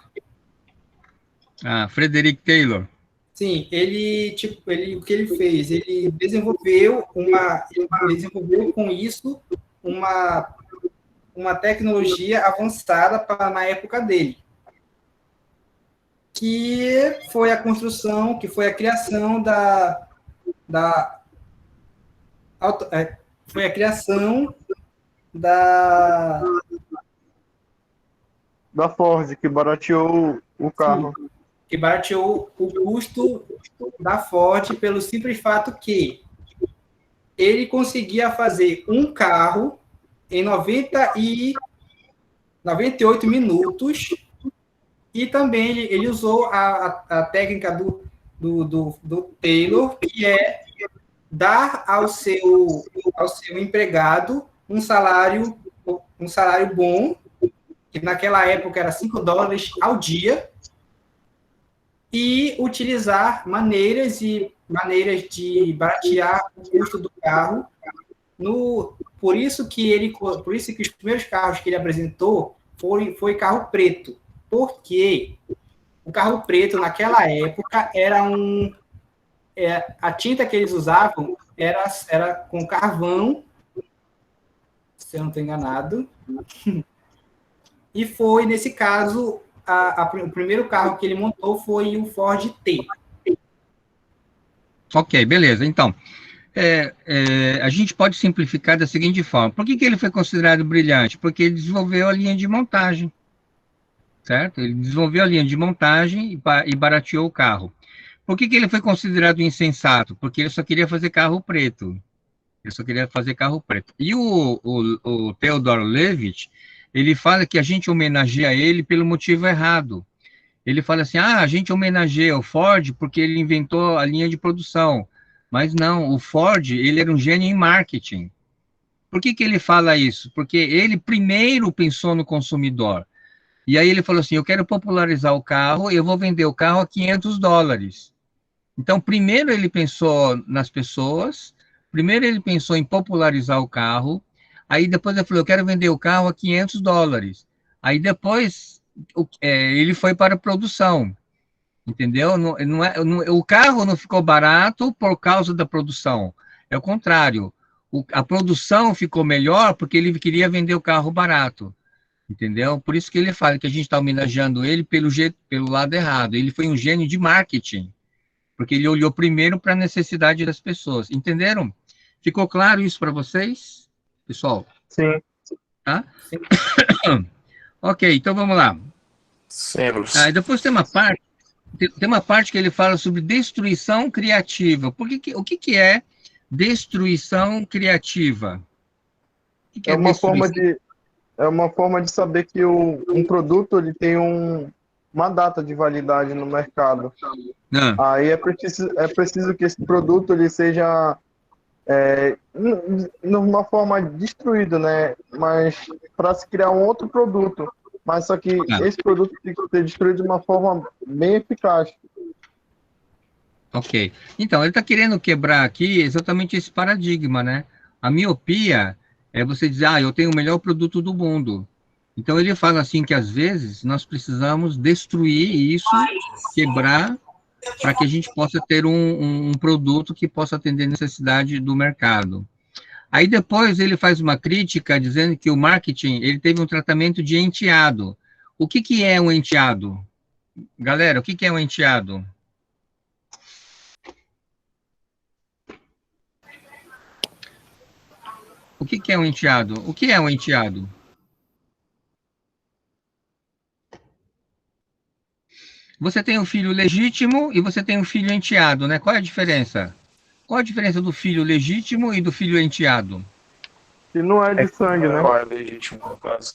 Ah, Frederick Taylor. Sim, o que ele fez? Ele desenvolveu com isso uma tecnologia avançada na época dele, que foi a criação da Ford, que barateou o carro. Sim, que barateou o custo da Ford pelo simples fato que ele conseguia fazer um carro em 98 minutos, e também ele usou a técnica do Taylor, que é dar ao seu empregado um salário bom, que naquela época era $5 ao dia, e utilizar maneiras de baratear o custo do carro. Por isso que os primeiros carros que ele apresentou foi carro preto, porque o carro preto naquela época era a tinta que eles usavam era com carvão, se eu não estou enganado, e foi, nesse caso, o primeiro carro que ele montou foi o Ford T. Ok, beleza. Então, a gente pode simplificar da seguinte forma. Por que ele foi considerado brilhante? Porque ele desenvolveu a linha de montagem, certo? Ele desenvolveu a linha de montagem e barateou o carro. Por que ele foi considerado insensato? Porque ele só queria fazer carro preto. E o Theodore Levitt, ele fala que a gente homenageia ele pelo motivo errado. Ele fala assim, a gente homenageia o Ford porque ele inventou a linha de produção. Mas não, o Ford, ele era um gênio em marketing. Por que ele fala isso? Porque ele primeiro pensou no consumidor. E aí ele falou assim, eu quero popularizar o carro, eu vou vender o carro a $500. Então, primeiro ele pensou nas pessoas, primeiro ele pensou em popularizar o carro, aí depois ele falou, eu quero vender o carro a $500. Aí depois ele foi para a produção, entendeu? O carro não ficou barato por causa da produção, é o contrário. A produção ficou melhor porque ele queria vender o carro barato, entendeu? Por isso que ele fala que a gente está homenageando ele pelo lado errado. Ele foi um gênio de marketing, porque ele olhou primeiro para a necessidade das pessoas, entenderam? Ficou claro isso para vocês, pessoal? Sim. Tá? Sim. Ok, então vamos lá. Sim, depois tem uma parte que ele fala sobre destruição criativa. O que é destruição criativa? O que é uma forma de saber que um produto ele tem uma data de validade no mercado. Aí é preciso que esse produto ele seja numa forma destruído, né? Mas para se criar um outro produto. Mas só que esse produto tem que ser destruído de uma forma bem eficaz. Ok. Então, ele está querendo quebrar aqui exatamente esse paradigma, né? A miopia é você dizer, eu tenho o melhor produto do mundo. Então, ele fala assim que, às vezes, nós precisamos destruir isso, quebrar, para que a gente possa ter um produto que possa atender a necessidade do mercado. Aí, depois, ele faz uma crítica dizendo que o marketing ele teve um tratamento de enteado. O que é um enteado? Galera, o que é um enteado? O que é um enteado? O que é um enteado? Você tem um filho legítimo e você tem um filho enteado, né? Qual é a diferença? Qual a diferença do filho legítimo e do filho enteado? Que não é de sangue, né? Qual é legítimo, no caso?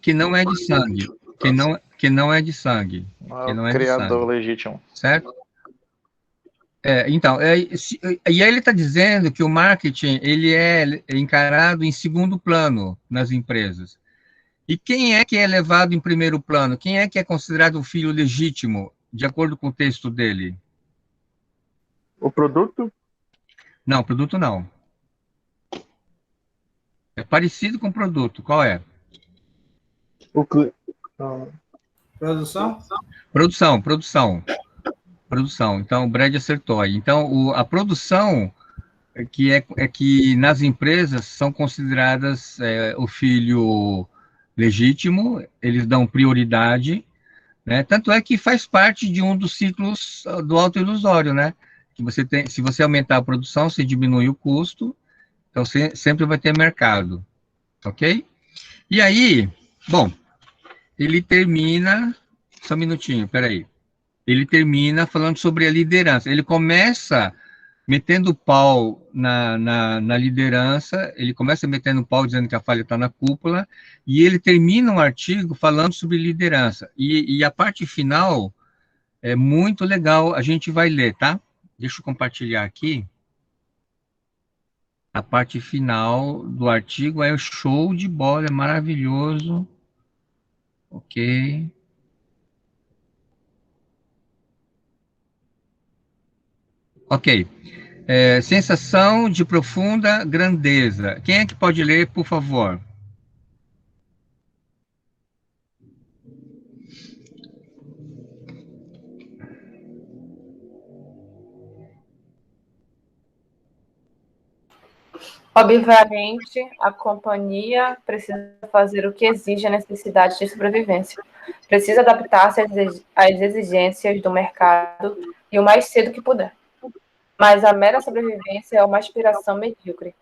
Que não é de sangue. Que não é de sangue. Não é Que o não é de criador sangue. legítimo. Certo? Então, e aí ele está dizendo que o marketing ele é encarado em segundo plano nas empresas. E quem é que é levado em primeiro plano? Quem é que é considerado o filho legítimo, de acordo com o texto dele? O produto? Não, produto não. É parecido com produto. Qual é? O cli... Produção? Produção. Então, o Brad acertou aí. Então, a produção que nas empresas são consideradas o filho legítimo, eles dão prioridade, né? Tanto é que faz parte de um dos ciclos do autoilusório, né? Que você tem, se você aumentar a produção, você diminui o custo, então você sempre vai ter mercado, ok? E aí, bom, ele termina, só um minutinho, peraí. Ele termina falando sobre a liderança. Ele começa metendo pau na liderança, ele começa metendo pau dizendo que a falha está na cúpula, e ele termina um artigo falando sobre liderança. E a parte final é muito legal, a gente vai ler, tá? Deixa eu compartilhar aqui. A parte final do artigo é show de bola, é maravilhoso. Ok. Ok. Sensação de profunda grandeza. Quem é que pode ler, por favor? Obviamente, a companhia precisa fazer o que exige a necessidade de sobrevivência. Precisa adaptar-se às exigências do mercado e o mais cedo que puder. Mas a mera sobrevivência é uma aspiração medíocre.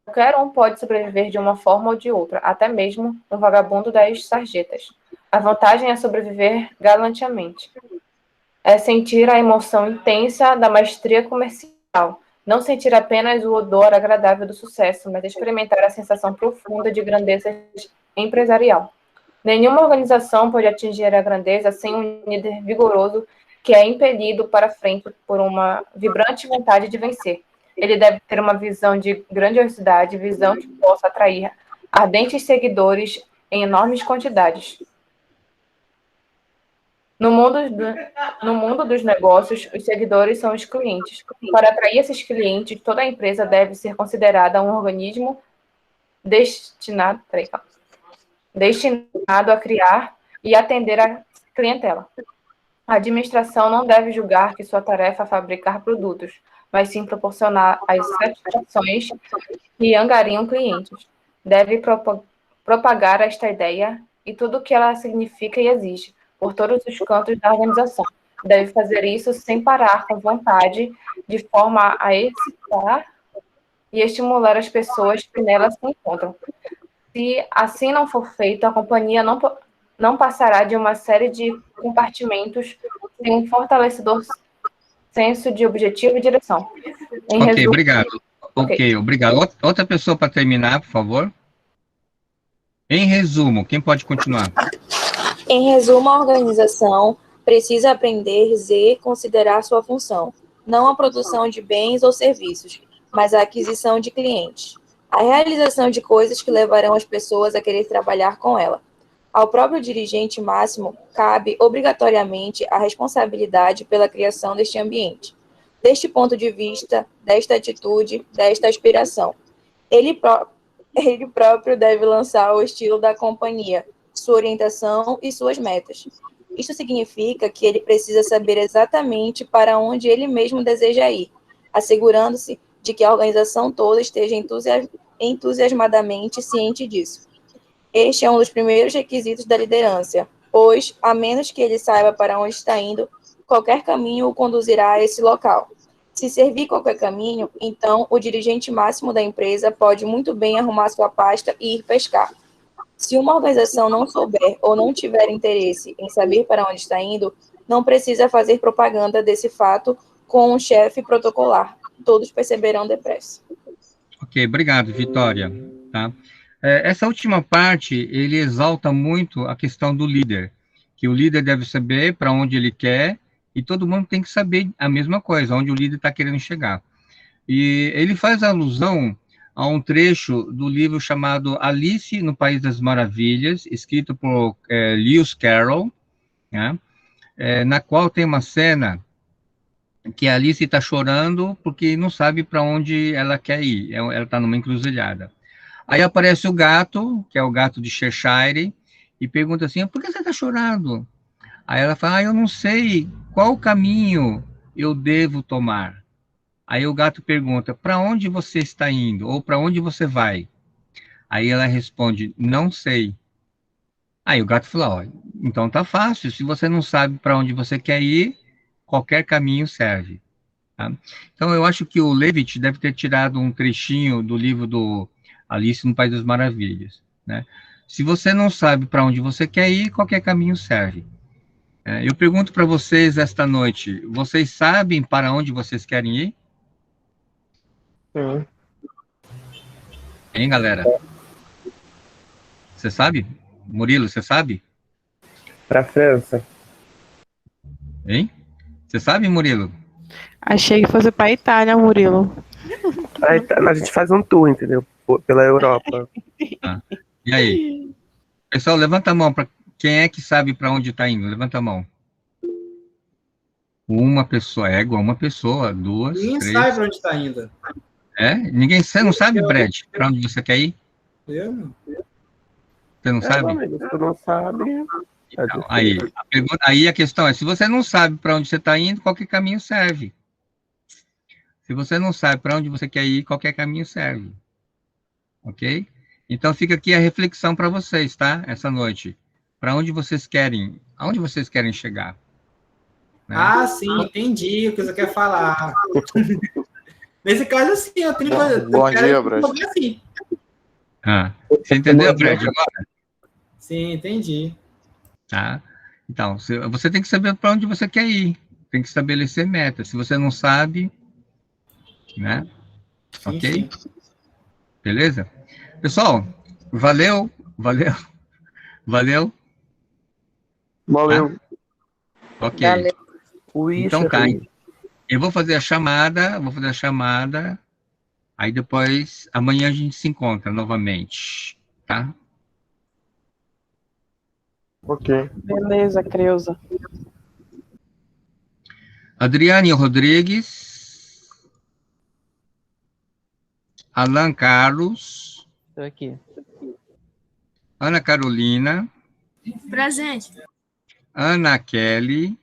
Qualquer um pode sobreviver de uma forma ou de outra, até mesmo um vagabundo das sarjetas. A vantagem é sobreviver galanteamente. É sentir a emoção intensa da maestria comercial. Não sentir apenas o odor agradável do sucesso, mas experimentar a sensação profunda de grandeza empresarial. Nenhuma organização pode atingir a grandeza sem um líder vigoroso que é impelido para frente por uma vibrante vontade de vencer. Ele deve ter uma visão de grandiosidade, visão que possa atrair ardentes seguidores em enormes quantidades. No mundo dos negócios, os seguidores são os clientes. Para atrair esses clientes, toda a empresa deve ser considerada um organismo destinado a criar e atender a clientela. A administração não deve julgar que sua tarefa é fabricar produtos, mas sim proporcionar as satisfações que angariam clientes. Deve propagar esta ideia e tudo o que ela significa e exige, por todos os cantos da organização. Deve fazer isso sem parar, com vontade, de forma a excitar e estimular as pessoas que nelas se encontram. Se assim não for feito, a companhia não passará de uma série de compartimentos sem um fortalecedor senso de objetivo e direção. Ok, obrigado. Ok, obrigado. Outra pessoa para terminar, por favor. Em resumo, quem pode continuar? Em resumo, a organização precisa aprender a considerar sua função, não a produção de bens ou serviços, mas a aquisição de clientes, a realização de coisas que levarão as pessoas a querer trabalhar com ela. Ao próprio dirigente máximo cabe obrigatoriamente a responsabilidade pela criação deste ambiente. Deste ponto de vista, desta atitude, desta aspiração, ele próprio deve lançar o estilo da companhia, sua orientação e suas metas. Isso significa que ele precisa saber exatamente para onde ele mesmo deseja ir, assegurando-se de que a organização toda esteja entusiasmadamente ciente disso. Este é um dos primeiros requisitos da liderança, pois, a menos que ele saiba para onde está indo, qualquer caminho o conduzirá a esse local. Se servir qualquer caminho, então o dirigente máximo da empresa pode muito bem arrumar sua pasta e ir pescar. Se uma organização não souber ou não tiver interesse em saber para onde está indo, não precisa fazer propaganda desse fato com um chefe protocolar. Todos perceberão depressa. Ok, obrigado, Vitória. tá? Essa última parte, ele exalta muito a questão do líder, que o líder deve saber para onde ele quer, e todo mundo tem que saber a mesma coisa, onde o líder está querendo chegar. E ele faz alusão a um trecho do livro chamado Alice no País das Maravilhas, escrito por Lewis Carroll, né? Na qual tem uma cena que a Alice está chorando porque não sabe para onde ela quer ir, ela está numa encruzilhada. Aí aparece o gato, que é o gato de Cheshire, e pergunta assim, por que você está chorando? Aí ela fala, eu não sei qual caminho eu devo tomar. Aí o gato pergunta, para onde você está indo? Ou para onde você vai? Aí ela responde, não sei. Aí o gato fala, então tá fácil, se você não sabe para onde você quer ir, qualquer caminho serve. Tá? Então eu acho que o Levitt deve ter tirado um trechinho do livro do Alice no País das Maravilhas, né? Se você não sabe para onde você quer ir, qualquer caminho serve. Eu pergunto para vocês esta noite, vocês sabem para onde vocês querem ir? Sim. Hein, galera? Você sabe? Murilo, você sabe? Pra França. Hein? Você sabe, Murilo? Achei que fosse pra Itália, Murilo. A gente faz um tour, entendeu? Pela Europa. E aí? Pessoal, levanta a mão para quem é que sabe para onde está indo. Levanta a mão. Uma pessoa, uma pessoa, duas, Ninguém três. sabe para onde está indo. Ninguém, você não sabe, Brad, para onde você quer ir? Eu não. Você não sabe? Amigo, se tu não sabe... Então, aí a questão é, se você não sabe para onde você está indo, qualquer caminho serve. Se você não sabe para onde você quer ir, qualquer caminho serve. Ok? Então fica aqui a reflexão para vocês, tá? Essa noite. Para onde vocês querem? Aonde vocês querem chegar? Né? Ah, sim, entendi o que você quer falar. Nesse caso, sim, eu tenho coisa. Bom dia, Brad. Assim. Você entendeu, Brad, agora? Sim, entendi. Tá? Então, você tem que saber para onde você quer ir. Tem que estabelecer metas. Se você não sabe, né? Sim, ok? sim. Beleza? Pessoal, valeu. Tá? Ok. Valeu. Então tá. Eu vou fazer a chamada, aí depois, amanhã a gente se encontra novamente, tá? Ok. Beleza, Creuza. Adriane Rodrigues, Alan Carlos, Estou aqui. Ana Carolina, Presente. Ana Kelly,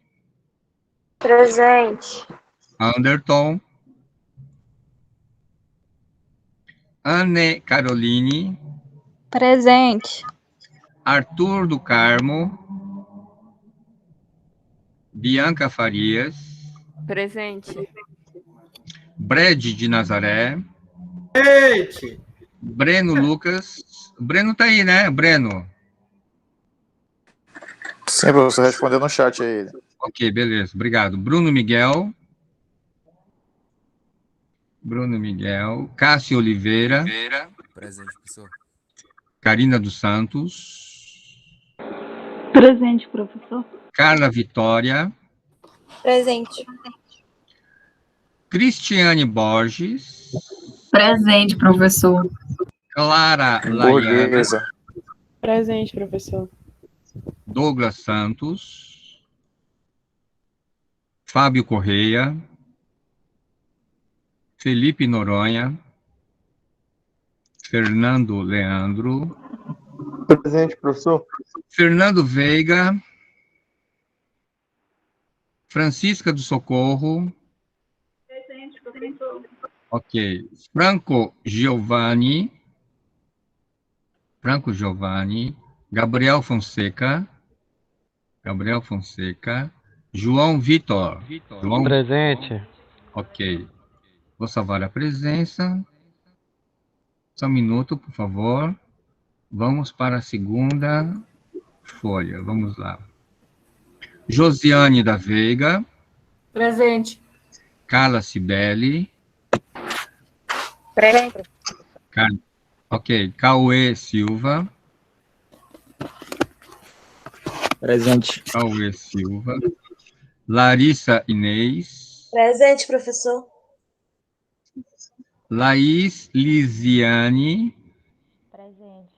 Presente. Anderton, Anne Caroline, Presente. Arthur do Carmo, Bianca Farias, Presente. Brad de Nazaré, Eite! Breno Lucas. O Breno tá aí, né, Breno? Sim, você respondeu no chat aí. Ok, beleza, obrigado. Bruno Miguel, Cássio Oliveira, Presente, professor. Karina dos Santos, Presente, professor. Carla Vitória, Presente. Cristiane Borges, Presente, professor. Clara Laiana, Burguesa. Presente, professor. Douglas Santos, Fábio Correia, Felipe Noronha, Fernando Leandro, Presente, professor. Fernando Veiga, Francisca do Socorro, Presente, professor. ok, Franco Giovanni, Gabriel Fonseca, João Vitor. João... Presente. Ok. Vou salvar a presença. Só um minuto, por favor. Vamos para a segunda folha. Vamos lá. Josiane da Veiga. Presente. Carla Cibele. Presente. Ok. Cauê Silva. Presente. Cauê Silva. Larissa Inês. Presente, professor. Laís Lisiane. Presente.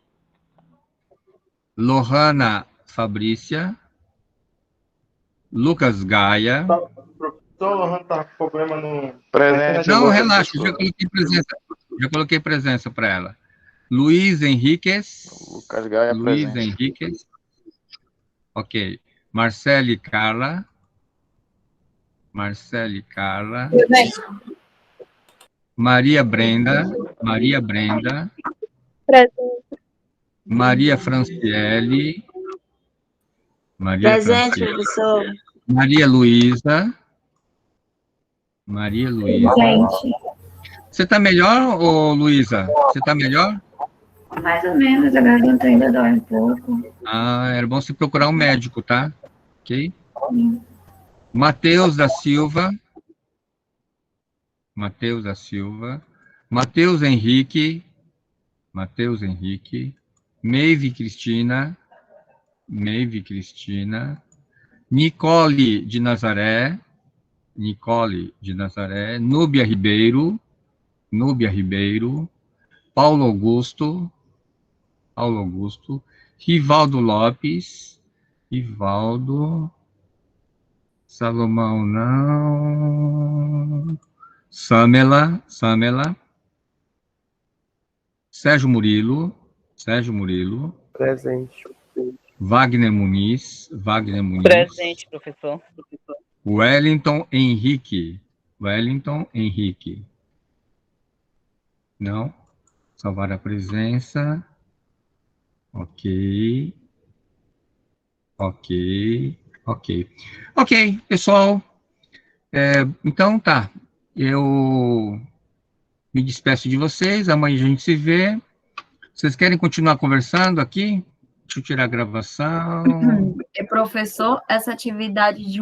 Lohana Fabrícia. Lucas Gaia. Professor Lohan tá com problema no... Presente, Não, vou relaxa, professor. já coloquei presença. Já coloquei presença para ela. Luiz Henriquez. Lucas Gaia, Luiz presente. Henriquez. Ok. Marcele Carla. Marcele Carla. Presente. Maria Brenda. Maria Brenda. Presente. Maria Franciele. Maria Presente, Franciele. professor. Maria Luísa. Maria Luísa. Presente. Você está melhor, ô Luísa? Você está melhor? Mais ou menos, a garganta ainda dói um pouco. Ah, era bom você procurar um médico, tá? Ok? Sim. Matheus da Silva. Matheus da Silva. Matheus Henrique. Matheus Henrique. Meive Cristina. Meive Cristina. Nicole de Nazaré. Nicole de Nazaré. Núbia Ribeiro. Núbia Ribeiro. Paulo Augusto. Paulo Augusto. Rivaldo Lopes. Rivaldo. Salomão, não. Samela. Samela. Sérgio Murilo. Sérgio Murilo. Presente. Wagner Muniz. Wagner Muniz. Presente, professor. Wellington Henrique. Wellington Henrique. Não. Salvar a presença. Ok. Ok. Ok. Ok, pessoal. Então tá. Eu me despeço de vocês. Amanhã a gente se vê. Vocês querem continuar conversando aqui? Deixa eu tirar a gravação. Professor, essa atividade de